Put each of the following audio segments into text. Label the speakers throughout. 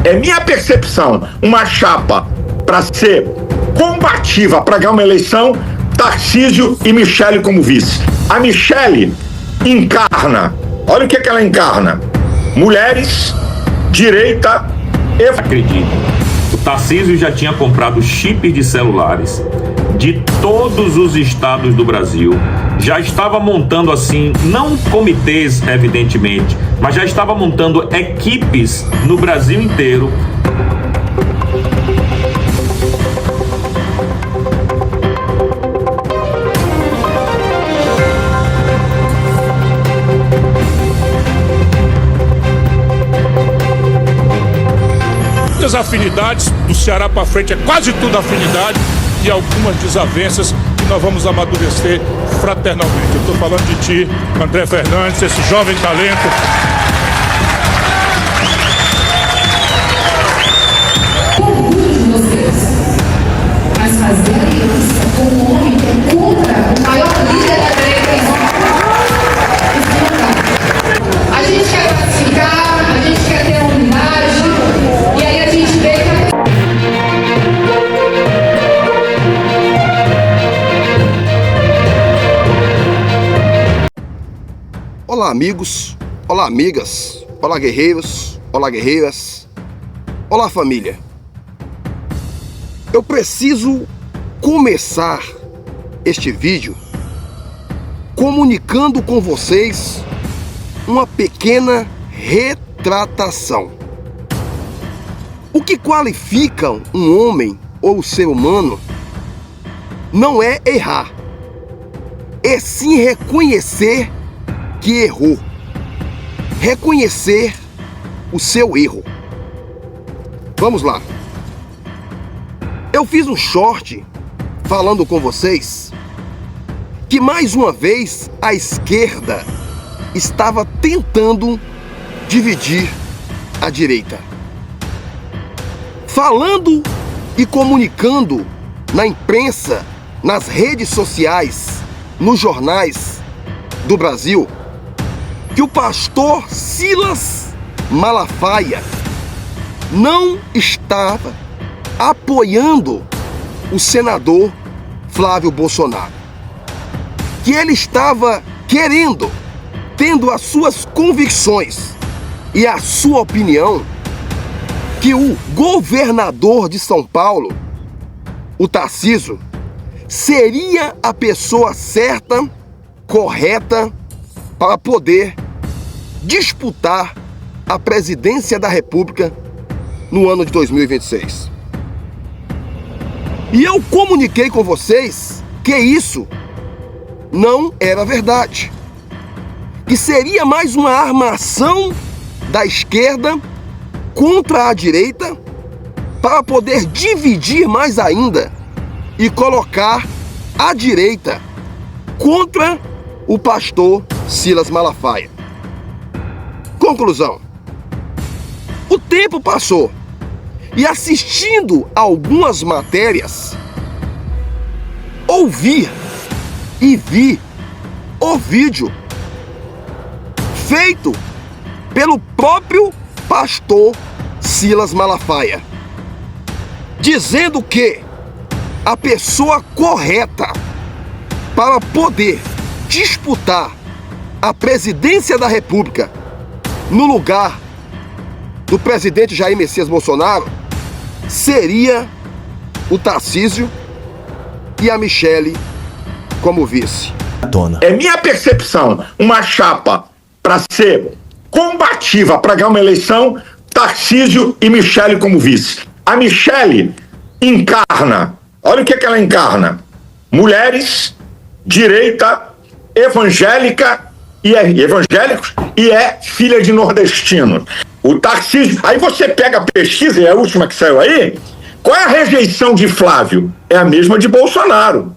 Speaker 1: É minha percepção, uma chapa para ser combativa, para ganhar uma eleição, Tarcísio e Michele como vice. A Michele encarna, olha o que ela encarna: mulheres, direita e...
Speaker 2: Acredite, o Tarcísio já tinha comprado chips de celulares de todos os estados do Brasil, já estava montando assim, não comitês evidentemente, mas já estava montando equipes no Brasil inteiro.
Speaker 3: Muitas afinidades, do Ceará para frente é quase tudo afinidade, e algumas desavenças que nós vamos amadurecer fraternalmente. Eu estou falando de ti, André Fernandes, esse jovem talento.
Speaker 4: Orgulho de vocês, mas fazer aliança com um homem que é contra o maior líder da direita em Roma. A gente quer pacificar, a gente quer ter unidade, e aí a gente vê que
Speaker 5: Olá amigos, olá amigas, olá guerreiros, olá guerreiras, olá família. Eu preciso começar este vídeo comunicando com vocês uma pequena retratação. O que qualifica um homem ou ser humano não é errar, é sim reconhecer que errou, reconhecer o seu erro. Vamos lá. Eu fiz um short falando com vocês que mais uma vez a esquerda estava tentando dividir a direita, falando e comunicando na imprensa, nas redes sociais, nos jornais do Brasil, que o pastor Silas Malafaia não estava apoiando o senador Flávio Bolsonaro, que ele estava querendo, tendo as suas convicções e a sua opinião, que o governador de São Paulo, o Tarcísio, seria a pessoa certa, correta, para poder disputar a presidência da República no ano de 2026. E eu comuniquei com vocês que isso não era verdade, que seria mais uma armação da esquerda contra a direita para poder dividir mais ainda e colocar a direita contra o pastor Silas Malafaia. Conclusão: o tempo passou e, assistindo a algumas matérias, ouvi e vi o vídeo feito pelo próprio pastor Silas Malafaia, dizendo que a pessoa correta para poder disputar a presidência da República no lugar do presidente Jair Messias Bolsonaro seria o Tarcísio e a Michele como vice.
Speaker 1: É minha percepção, uma chapa para ser combativa, para ganhar uma eleição, Tarcísio e Michele como vice. A Michele encarna, olha o que ela encarna: mulheres, direita, evangélica e evangélicos, e é filha de nordestino. O Tarcísio, aí você pega a pesquisa, é a última que saiu aí, qual é a rejeição de Flávio? É a mesma de Bolsonaro.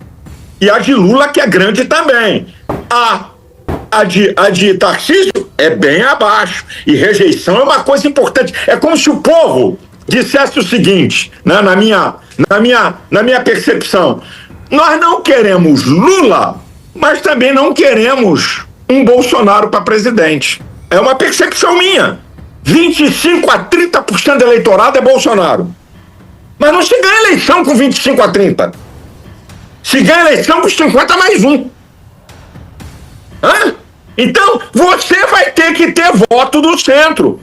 Speaker 1: E a de Lula, que é grande também. A de Tarcísio é bem abaixo. E rejeição é uma coisa importante. É como se o povo dissesse o seguinte, né, na minha percepção: nós não queremos Lula, mas também não queremos um Bolsonaro para presidente. É uma percepção minha. 25 a 30% do eleitorado é Bolsonaro. Mas não se ganha eleição com 25 a 30. Se ganha eleição com 50 mais 1. Hã? Então, você vai ter que ter voto do centro.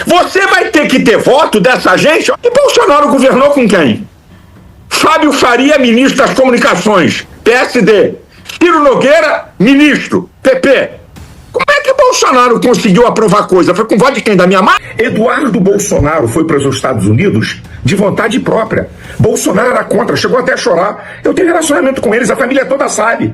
Speaker 1: Você vai ter que ter voto dessa gente. E Bolsonaro governou com quem? Fábio Faria, ministro das Comunicações, PSD. Ciro Nogueira, ministro, PP. Como é que Bolsonaro conseguiu aprovar coisa? Foi com voto de quem? Da minha mãe? Eduardo Bolsonaro foi para os Estados Unidos de vontade própria. Bolsonaro era contra, chegou até a chorar. Eu tenho relacionamento com eles, a família toda sabe.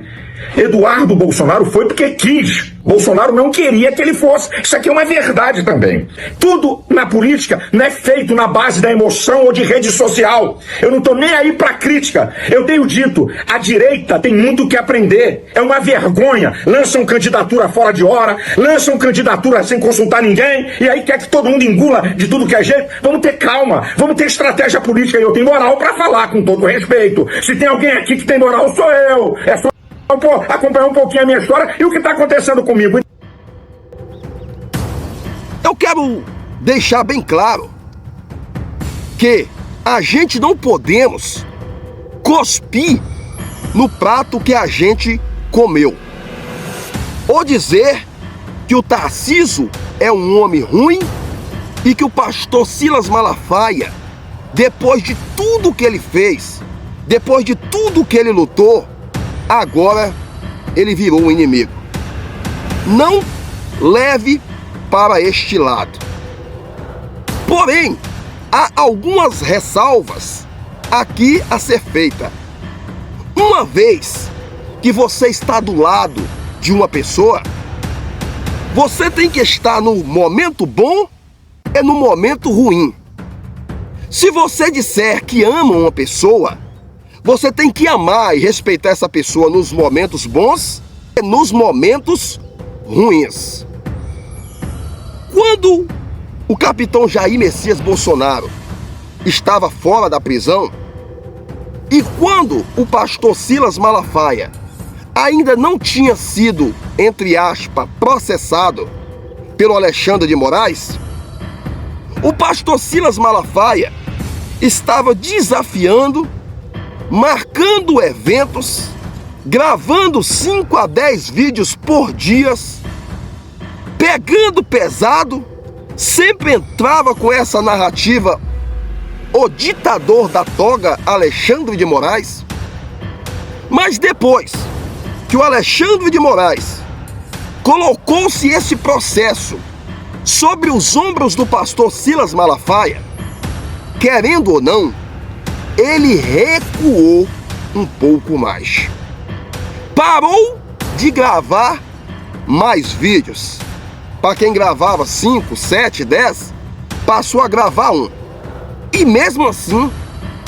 Speaker 1: Eduardo Bolsonaro foi porque quis. Bolsonaro não queria que ele fosse. Isso aqui é uma verdade também. Tudo na política não é feito na base da emoção ou de rede social. Eu não estou nem aí para crítica. Eu tenho dito, a direita tem muito o que aprender. É uma vergonha. Lançam candidatura fora de hora, lançam candidatura sem consultar ninguém, e aí quer que todo mundo engula de tudo que é jeito. Vamos ter calma, vamos ter estratégia política. E eu tenho moral para falar, com todo respeito. Se tem alguém aqui que tem moral, sou eu. É só acompanhar um pouquinho a minha história e o que está acontecendo comigo.
Speaker 5: Eu quero deixar bem claro que a gente não podemos cuspir no prato que a gente comeu. Ou dizer que o Tarcísio é um homem ruim e que o pastor Silas Malafaia, depois de tudo que ele fez, depois de tudo que ele lutou, agora ele virou um inimigo. Não leve para este lado. Porém, há algumas ressalvas aqui a ser feita. Uma vez que você está do lado de uma pessoa, você tem que estar no momento bom e no momento ruim. Se você disser que ama uma pessoa, você tem que amar e respeitar essa pessoa nos momentos bons e nos momentos ruins. Quando o capitão Jair Messias Bolsonaro estava fora da prisão e quando o pastor Silas Malafaia ainda não tinha sido, entre aspas, processado pelo Alexandre de Moraes, o pastor Silas Malafaia estava desafiando, marcando eventos, gravando 5 a 10 vídeos por dia, pegando pesado, sempre entrava com essa narrativa, o ditador da toga Alexandre de Moraes. Mas depois que o Alexandre de Moraes colocou-se esse processo sobre os ombros do pastor Silas Malafaia, querendo ou não, ele recuou um pouco mais. Parou de gravar mais vídeos. Para quem gravava 5, 7, 10, passou a gravar 1. E mesmo assim,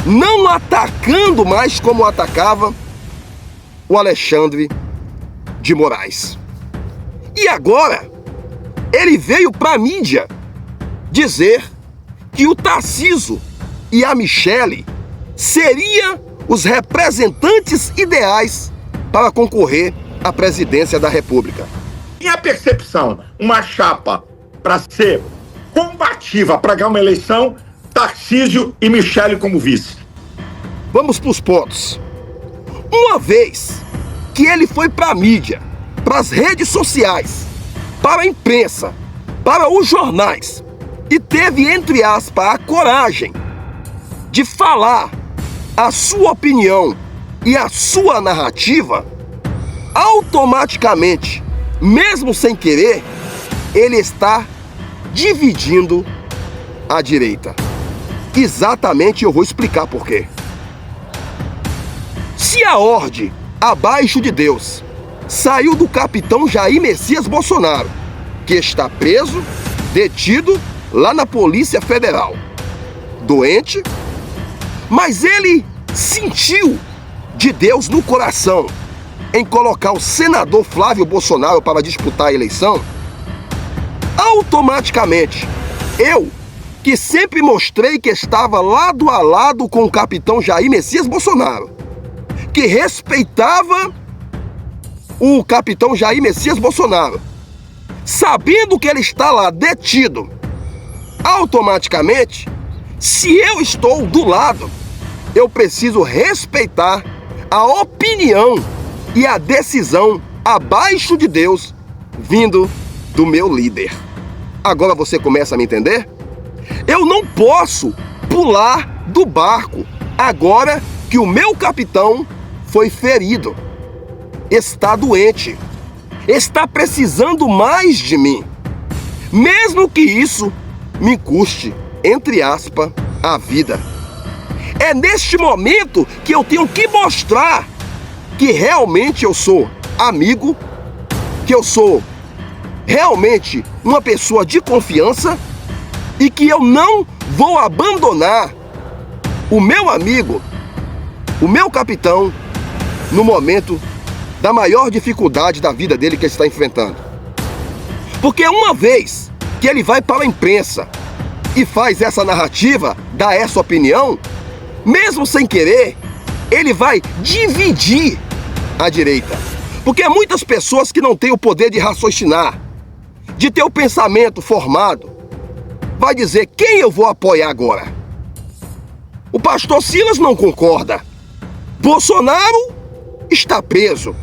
Speaker 5: não atacando mais como atacava o Alexandre de Moraes. E agora, ele veio para a mídia dizer que o Tarcísio e a Michele seriam os representantes ideais para concorrer à presidência da República.
Speaker 1: Minha percepção, uma chapa para ser combativa, para ganhar uma eleição, Tarcísio e Michele como vice.
Speaker 5: Vamos para os pontos. Uma vez que ele foi para a mídia, para as redes sociais, para a imprensa, para os jornais, e teve, entre aspas, a coragem de falar a sua opinião e a sua narrativa, automaticamente, mesmo sem querer, ele está dividindo a direita. Exatamente, eu vou explicar por quê. Se a ordem abaixo de Deus saiu do capitão Jair Messias Bolsonaro, que está preso, detido lá na Polícia Federal, doente, mas ele sentiu de Deus no coração em colocar o senador Flávio Bolsonaro para disputar a eleição, automaticamente, eu, que sempre mostrei que estava lado a lado com o capitão Jair Messias Bolsonaro, que respeitava o capitão Jair Messias Bolsonaro, sabendo que ele está lá detido, automaticamente, se eu estou do lado, eu preciso respeitar a opinião e a decisão abaixo de Deus vindo do meu líder. Agora você começa a me entender? Eu não posso pular do barco agora que o meu capitão foi ferido, está doente, está precisando mais de mim, mesmo que isso me custe, entre aspas, a vida. É neste momento que eu tenho que mostrar que realmente eu sou amigo, que eu sou realmente uma pessoa de confiança e que eu não vou abandonar o meu amigo, o meu capitão, no momento da maior dificuldade da vida dele que ele está enfrentando. Porque uma vez que ele vai para a imprensa e faz essa narrativa, dá essa opinião, mesmo sem querer, ele vai dividir a direita. Porque muitas pessoas que não têm o poder de raciocinar, de ter o pensamento formado, vai dizer: quem eu vou apoiar agora? O pastor Silas não concorda. Bolsonaro está preso.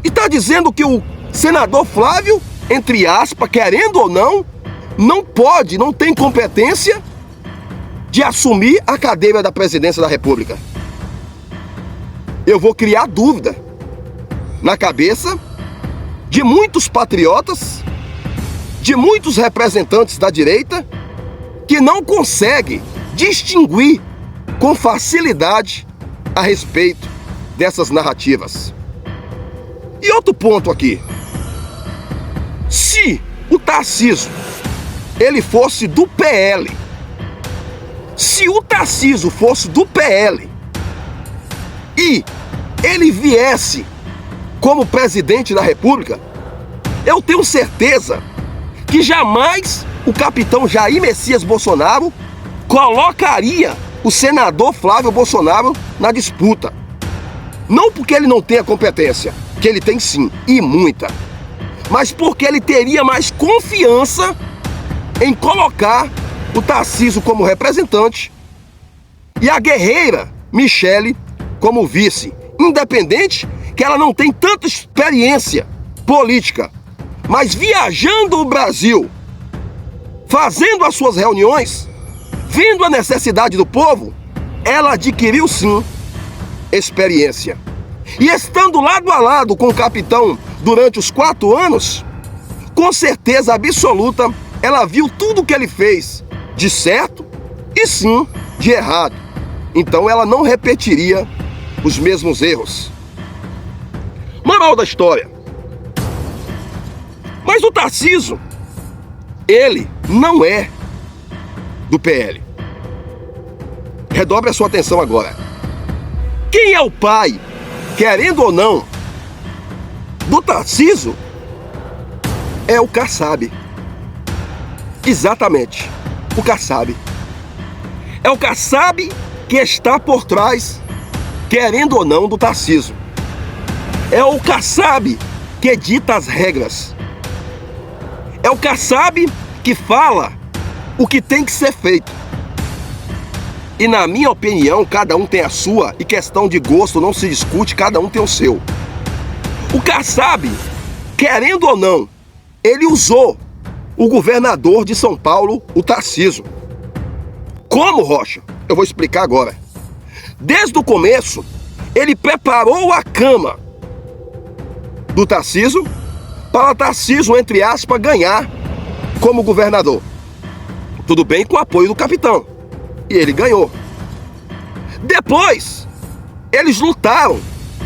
Speaker 5: E está dizendo que o senador Flávio, entre aspas, querendo ou não pode, não tem competência de assumir a cadeira da presidência da República. Eu vou criar dúvida na cabeça de muitos patriotas, de muitos representantes da direita, que não conseguem distinguir com facilidade a respeito dessas narrativas. E outro ponto aqui: se o Tarcísio ele fosse do PL, se o Tarcísio fosse do PL e ele viesse como presidente da República, eu tenho certeza que jamais o capitão Jair Messias Bolsonaro colocaria o senador Flávio Bolsonaro na disputa. Não porque ele não tenha competência, que ele tem sim, e muita, mas porque ele teria mais confiança em colocar o Tarcísio como representante e a guerreira Michele como vice, independente que ela não tem tanta experiência política, mas viajando o Brasil, fazendo as suas reuniões, vendo a necessidade do povo, ela adquiriu sim experiência. E estando lado a lado com o capitão durante os 4 anos, com certeza absoluta, ela viu tudo que ele fez de certo e sim de errado. Então ela não repetiria os mesmos erros. Moral da história: mas o Tarcísio, ele não é do PL. Redobre a sua atenção agora. Quem é o pai, querendo ou não, do Tarcísio? É o Kassab. Exatamente, o Kassab. É o Kassab que está por trás, querendo ou não, do Tarcísio. É o Kassab que dita as regras. É o Kassab que fala o que tem que ser feito. E na minha opinião, cada um tem a sua, e questão de gosto não se discute, cada um tem o seu. O Kassab, querendo ou não, ele usou o governador de São Paulo, o Tarcísio. Como, Rocha? Eu vou explicar agora. Desde o começo, ele preparou a cama do Tarcísio para o Tarcísio, entre aspas, ganhar como governador. Tudo bem, com o apoio do capitão. E ele ganhou. Depois, eles lutaram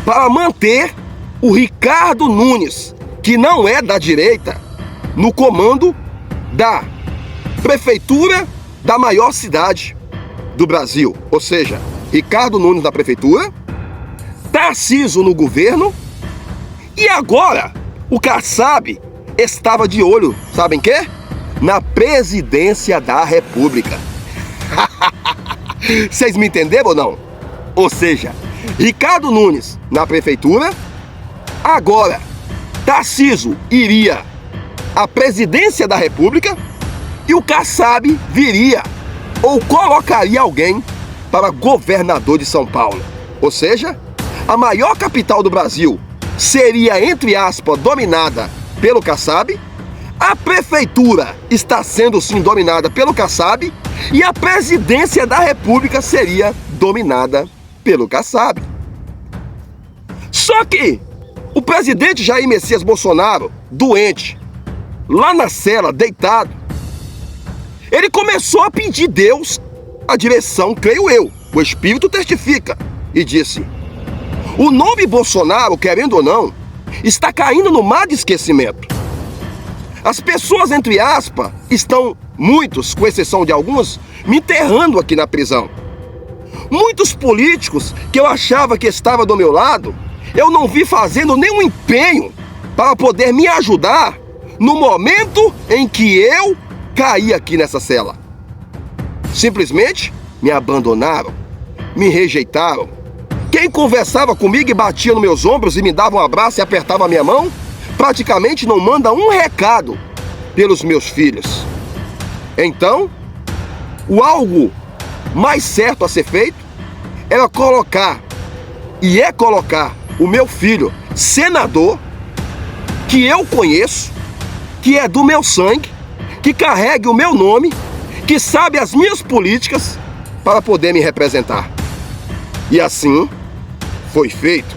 Speaker 5: para manter o Ricardo Nunes, que não é da direita, no comando da prefeitura da maior cidade do Brasil. Ou seja, Ricardo Nunes na prefeitura, Tarcísio no governo, e agora o Kassab estava de olho, sabem quê? Na presidência da República. Vocês me entenderam ou não? Ou seja, Ricardo Nunes na prefeitura, agora Tarcísio iria à presidência da República e o Kassab viria ou colocaria alguém para governador de São Paulo. Ou seja, a maior capital do Brasil seria, entre aspas, dominada pelo Kassab, a prefeitura está sendo sim dominada pelo Kassab e a presidência da República seria dominada pelo Kassab. Só que o presidente Jair Messias Bolsonaro, doente, lá na cela, deitado, ele começou a pedir Deus a direção, creio eu, o Espírito testifica, e disse: o nome Bolsonaro, querendo ou não, está caindo no mar de esquecimento. As pessoas, entre aspas, estão, muitos, com exceção de alguns, me enterrando aqui na prisão. Muitos políticos que eu achava que estavam do meu lado, eu não vi fazendo nenhum empenho para poder me ajudar no momento em que eu caí aqui nessa cela. Simplesmente me abandonaram, me rejeitaram. Quem conversava comigo e batia nos meus ombros e me dava um abraço e apertava a minha mão, praticamente não manda um recado pelos meus filhos. Então, o algo mais certo a ser feito era colocar, e é colocar, o meu filho senador, que eu conheço, que é do meu sangue, que carregue o meu nome, que sabe as minhas políticas, para poder me representar. E assim foi feito.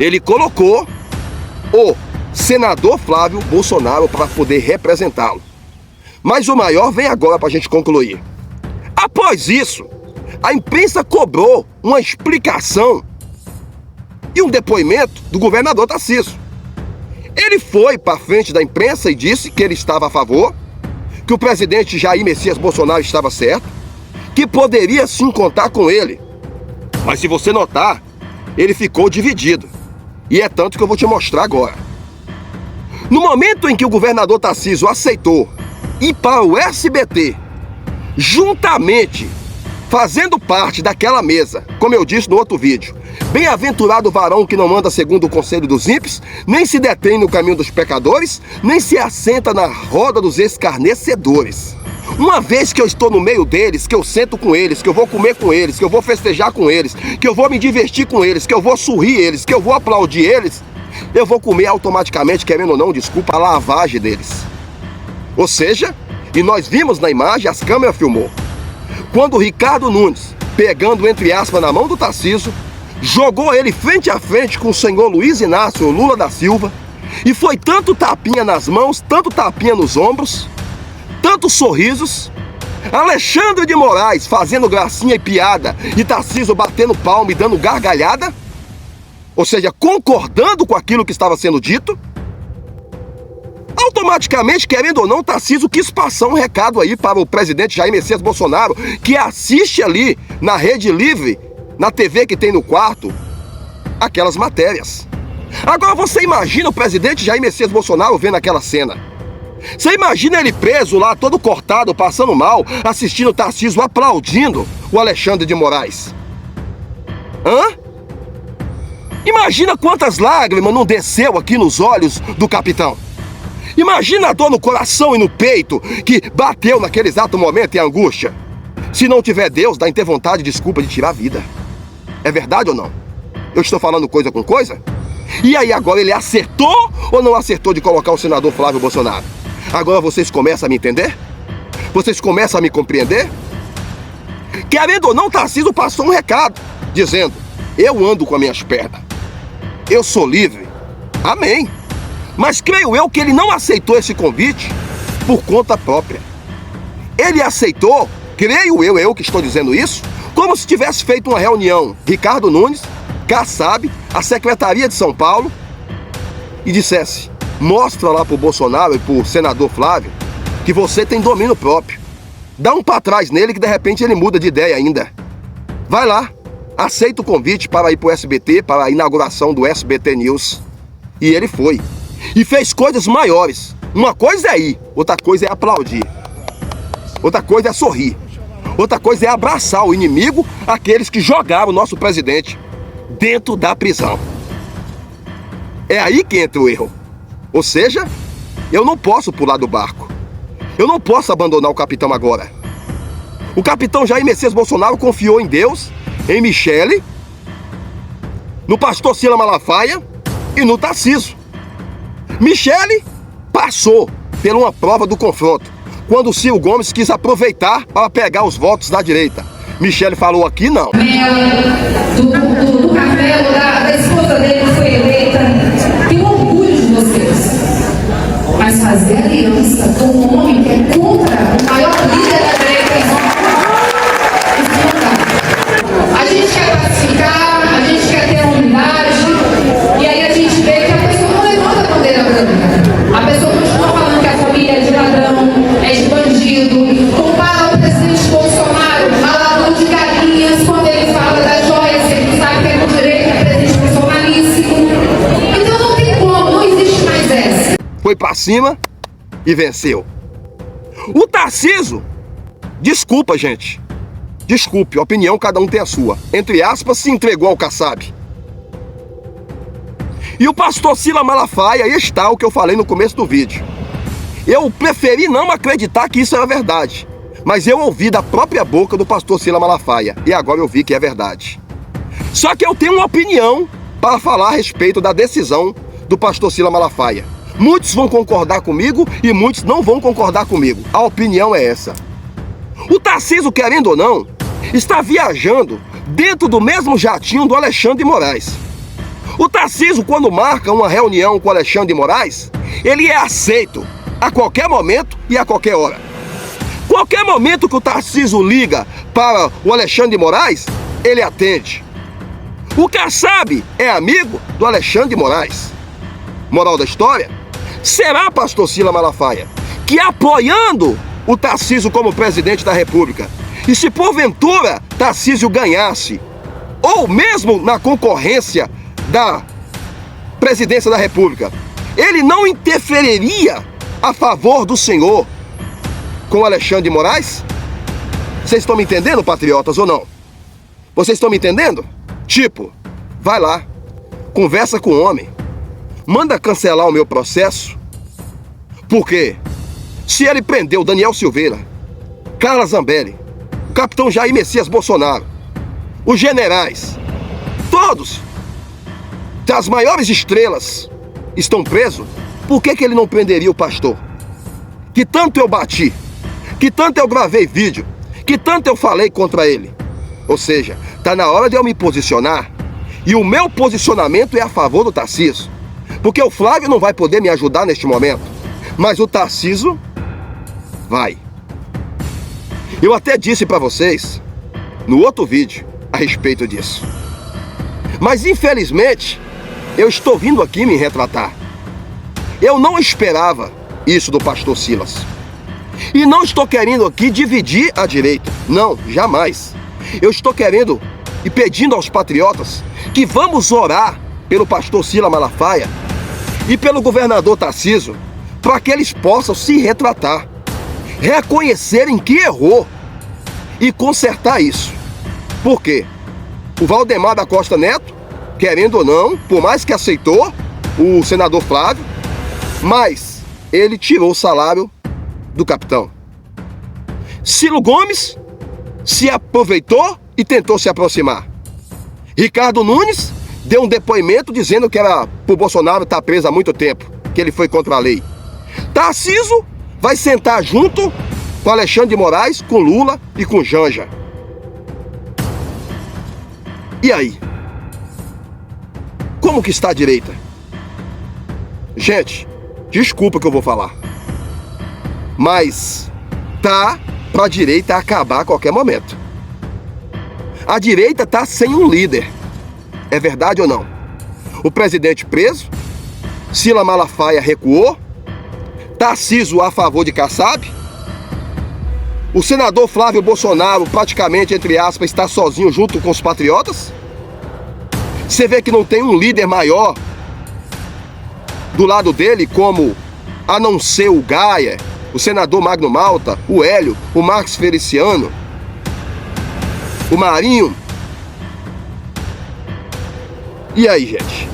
Speaker 5: Ele colocou o senador Flávio Bolsonaro para poder representá-lo. Mas o maior vem agora para a gente concluir. Após isso, a imprensa cobrou uma explicação e um depoimento do governador Tarcísio. Ele foi para frente da imprensa e disse que ele estava a favor, que o presidente Jair Messias Bolsonaro estava certo, que poderia sim contar com ele. Mas se você notar, ele ficou dividido. E é tanto que eu vou te mostrar agora. No momento em que o governador Tarcísio aceitou ir para o SBT, juntamente, fazendo parte daquela mesa, como eu disse no outro vídeo, bem-aventurado o varão que não anda segundo o conselho dos ímpios, nem se detém no caminho dos pecadores, nem se assenta na roda dos escarnecedores. Uma vez que eu estou no meio deles, que eu sento com eles, que eu vou comer com eles, que eu vou festejar com eles, que eu vou me divertir com eles, que eu vou sorrir eles, que eu vou aplaudir eles, eu vou comer automaticamente, querendo ou não, desculpa, a lavagem deles. Ou seja, e nós vimos na imagem, as câmeras filmou, quando o Ricardo Nunes, pegando entre aspas na mão do Tarcísio, jogou ele frente a frente com o senhor Luiz Inácio Lula da Silva, e foi tanto tapinha nas mãos, tanto tapinha nos ombros, tantos sorrisos, Alexandre de Moraes fazendo gracinha e piada e Tarcísio batendo palma e dando gargalhada, ou seja, concordando com aquilo que estava sendo dito. Automaticamente, querendo ou não, Tarcísio quis passar um recado aí para o presidente Jair Messias Bolsonaro, que assiste ali na Rede Livre, na TV que tem no quarto, aquelas matérias. Agora você imagina o presidente Jair Messias Bolsonaro vendo aquela cena. Você imagina ele preso lá, todo cortado, passando mal, assistindo o Tarcísio aplaudindo o Alexandre de Moraes. Hã? Imagina quantas lágrimas não desceu aqui nos olhos do capitão. Imagina a dor no coração e no peito que bateu naquele exato momento e a angústia. Se não tiver Deus, dá em ter vontade, desculpa, de tirar a vida. É verdade ou não? Eu estou falando coisa com coisa? E aí agora ele acertou ou não acertou de colocar o senador Flávio Bolsonaro? Agora vocês começam a me entender? Vocês começam a me compreender? Querendo ou não, Tarcísio passou um recado, dizendo: eu ando com as minhas pernas, eu sou livre, amém. Mas creio eu que ele não aceitou esse convite por conta própria. Ele aceitou, creio eu que estou dizendo isso, como se tivesse feito uma reunião, Ricardo Nunes, Kassab, a Secretaria de São Paulo, e dissesse: mostra lá pro Bolsonaro e pro senador Flávio que você tem domínio próprio. Dá um pra trás nele que de repente ele muda de ideia ainda. Vai lá, aceita o convite para ir pro SBT, para a inauguração do SBT News. E ele foi. E fez coisas maiores. Uma coisa é ir, outra coisa é aplaudir. Outra coisa é sorrir. Outra coisa é abraçar o inimigo, aqueles que jogaram o nosso presidente dentro da prisão. É aí que entra o erro. Ou seja, eu não posso pular do barco. Eu não posso abandonar o capitão agora. O capitão Jair Messias Bolsonaro confiou em Deus, em Michele, no pastor Silas Malafaia e no Tarcísio. Michele passou por uma prova do confronto, quando o Ciro Gomes quis aproveitar para pegar os votos da direita. Michele falou aqui não.
Speaker 4: Do café, da esposa dele foi eleita. Tenho orgulho de vocês. Mas fazer aliança com um homem que é contra o maior líder da direita, isso não dá. A gente quer pacificar, a gente quer ter unidade, e aí a gente vê que a pessoa não levanta a bandeira branca. A pessoa continua falando que a família é de ladrão, é de bandido, compara o presidente Bolsonaro a ladrão de galinhas quando ele fala das joias, ele sabe que é com direito, é presidente bolsonaríssimo. Então não tem como, não existe mais essa.
Speaker 5: Foi pra cima e venceu. O Tarcísio, desculpa, gente. Desculpe, opinião, cada um tem a sua. Entre aspas, se entregou ao Kassab. E o pastor Silas Malafaia, aí está o que eu falei no começo do vídeo. Eu preferi não acreditar que isso era verdade. Mas eu ouvi da própria boca do pastor Silas Malafaia. E agora eu vi que é verdade. Só que eu tenho uma opinião para falar a respeito da decisão do pastor Silas Malafaia. Muitos vão concordar comigo e muitos não vão concordar comigo. A opinião é essa. O Tarcísio, querendo ou não, está viajando dentro do mesmo jatinho do Alexandre de Moraes. O Tarcísio, quando marca uma reunião com o Alexandre de Moraes, ele é aceito a qualquer momento e a qualquer hora. Qualquer momento que o Tarcísio liga para o Alexandre de Moraes, ele atende. O Kassab é amigo do Alexandre de Moraes. Moral da história? Será, pastor Silas Malafaia, que apoiando o Tarcísio como presidente da República, e se porventura Tarcísio ganhasse, ou mesmo na concorrência da presidência da República, ele não interferiria a favor do senhor com Alexandre de Moraes? Vocês estão me entendendo, patriotas, ou não? Vocês estão me entendendo? Tipo, vai lá, conversa com o homem, manda cancelar o meu processo, porque se ele prendeu Daniel Silveira, Carla Zambelli, o capitão Jair Messias Bolsonaro, os generais, todos, as maiores estrelas estão presos, por que ele não prenderia o pastor? Que tanto eu bati, que tanto eu gravei vídeo, que tanto eu falei contra ele. Ou seja, tá na hora de eu me posicionar, e o meu posicionamento é a favor do Tarcísio, porque o Flávio não vai poder me ajudar neste momento, mas o Tarcísio vai. Eu até disse para vocês no outro vídeo a respeito disso. Mas infelizmente, eu estou vindo aqui me retratar. Eu não esperava isso do pastor Silas. E não estou querendo aqui dividir a direita. Não, jamais. Eu estou querendo e pedindo aos patriotas que vamos orar pelo pastor Silas Malafaia e pelo governador Tarcísio, para que eles possam se retratar, reconhecerem que errou e consertar isso. Por quê? O Valdemar da Costa Neto, querendo ou não, por mais que aceitou o senador Flávio, mas ele tirou o salário do capitão. Ciro Gomes se aproveitou e tentou se aproximar. Ricardo Nunes deu um depoimento dizendo que era pro Bolsonaro estar preso há muito tempo, que ele foi contra a lei. Tarcísio vai sentar junto com Alexandre de Moraes, com Lula e com Janja. E aí? Como que está a direita? Gente, desculpa que eu vou falar, mas tá pra direita acabar a qualquer momento. A direita tá sem um líder. É verdade ou não? O presidente preso, Silas Malafaia recuou, Tarcísio a favor de Kassab, o senador Flávio Bolsonaro praticamente, entre aspas, está sozinho junto com os patriotas. Você vê que não tem um líder maior do lado dele, como a não ser o Gaia, o senador Magno Malta, o Hélio, o Marcos Feliciano, o Marinho. E aí, gente?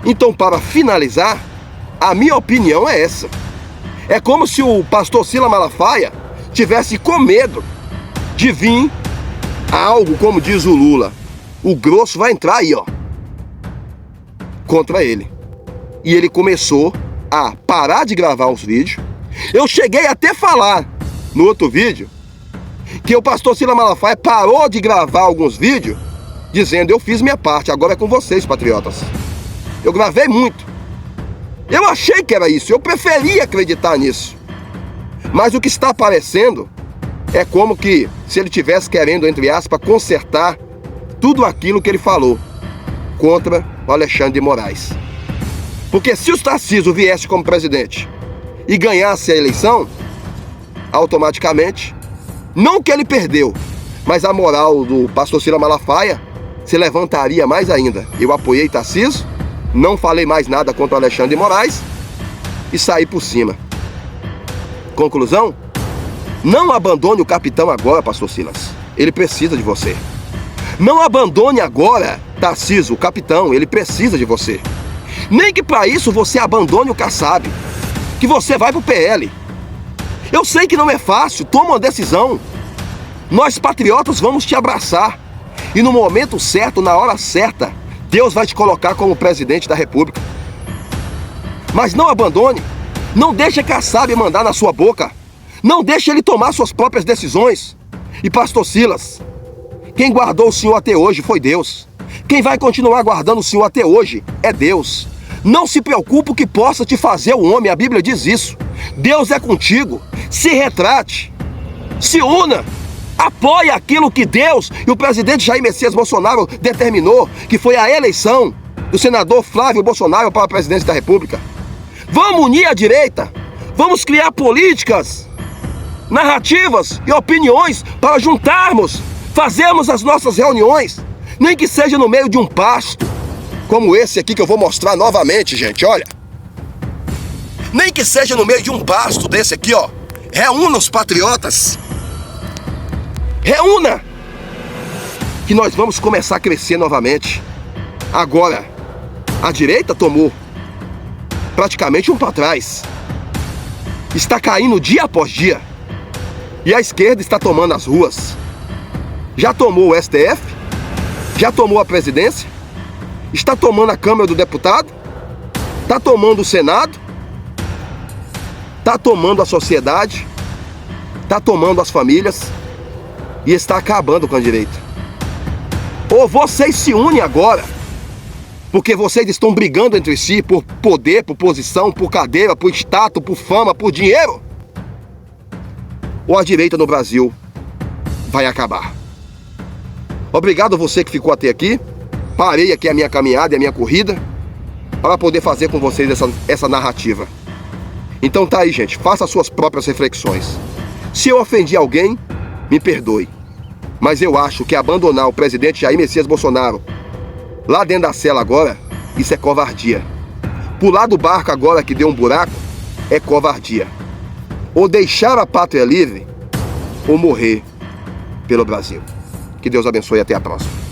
Speaker 5: Então, para finalizar, a minha opinião é essa. É como se o pastor Silas Malafaia tivesse com medo de vir algo, como diz o Lula. O grosso vai entrar aí, ó, contra ele. E ele começou a parar de gravar uns vídeos. Eu cheguei até a falar no outro vídeo que o pastor Silas Malafaia parou de gravar alguns vídeos dizendo: eu fiz minha parte, agora é com vocês, patriotas. Eu gravei muito. Eu achei que era isso, eu preferia acreditar nisso. Mas o que está aparecendo é como que se ele estivesse querendo, entre aspas, consertar tudo aquilo que ele falou contra o Alexandre de Moraes. Porque se o Tarcísio viesse como presidente e ganhasse a eleição, automaticamente, não que ele perdeu, mas a moral do pastor Silas Malafaia se levantaria mais ainda. Eu apoiei Tarcísio, não falei mais nada contra o Alexandre de Moraes e saí por cima. Conclusão? Não abandone o capitão agora, pastor Silas. Ele precisa de você. Não abandone agora, Tarcísio, o capitão. Ele precisa de você. Nem que para isso você abandone o Kassab, que você vai pro PL. Eu sei que não é fácil, toma uma decisão. Nós patriotas vamos te abraçar. E no momento certo, na hora certa, Deus vai te colocar como presidente da República. Mas não abandone. Não deixe Kassab mandar na sua boca. Não deixe ele tomar suas próprias decisões. E pastor Silas, quem guardou o senhor até hoje foi Deus. Quem vai continuar guardando o senhor até hoje é Deus. Não se preocupe o que possa te fazer o homem, a Bíblia diz isso. Deus é contigo. Se retrate. Se una. Apoie aquilo que Deus e o presidente Jair Messias Bolsonaro determinou, que foi a eleição do senador Flávio Bolsonaro para a presidência da República. Vamos unir a direita. Vamos criar políticas, narrativas e opiniões para juntarmos, fazermos as nossas reuniões, nem que seja no meio de um pasto, como esse aqui que eu vou mostrar novamente, gente, olha. Nem que seja no meio de um pasto desse aqui, ó. Reúna os patriotas. Reúna! Que nós vamos começar a crescer novamente. Agora, a direita tomou praticamente um para trás. Está caindo dia após dia. E a esquerda está tomando as ruas. Já tomou o STF, já tomou a presidência, está tomando a Câmara do Deputado, está tomando o Senado, está tomando a sociedade, está tomando as famílias e está acabando com a direita. Ou vocês se unem agora, porque vocês estão brigando entre si por poder, por posição, por cadeira, por status, por fama, por dinheiro, ou a direita no Brasil vai acabar. Obrigado a você que ficou até aqui. Parei aqui a minha caminhada e a minha corrida para poder fazer com vocês essa narrativa. Então tá aí, gente, faça as suas próprias reflexões. Se eu ofendi alguém, me perdoe. Mas eu acho que abandonar o presidente Jair Messias Bolsonaro lá dentro da cela agora, isso é covardia. Pular do barco agora que deu um buraco é covardia. Ou deixar a pátria livre, ou morrer pelo Brasil. Que Deus abençoe e até a próxima.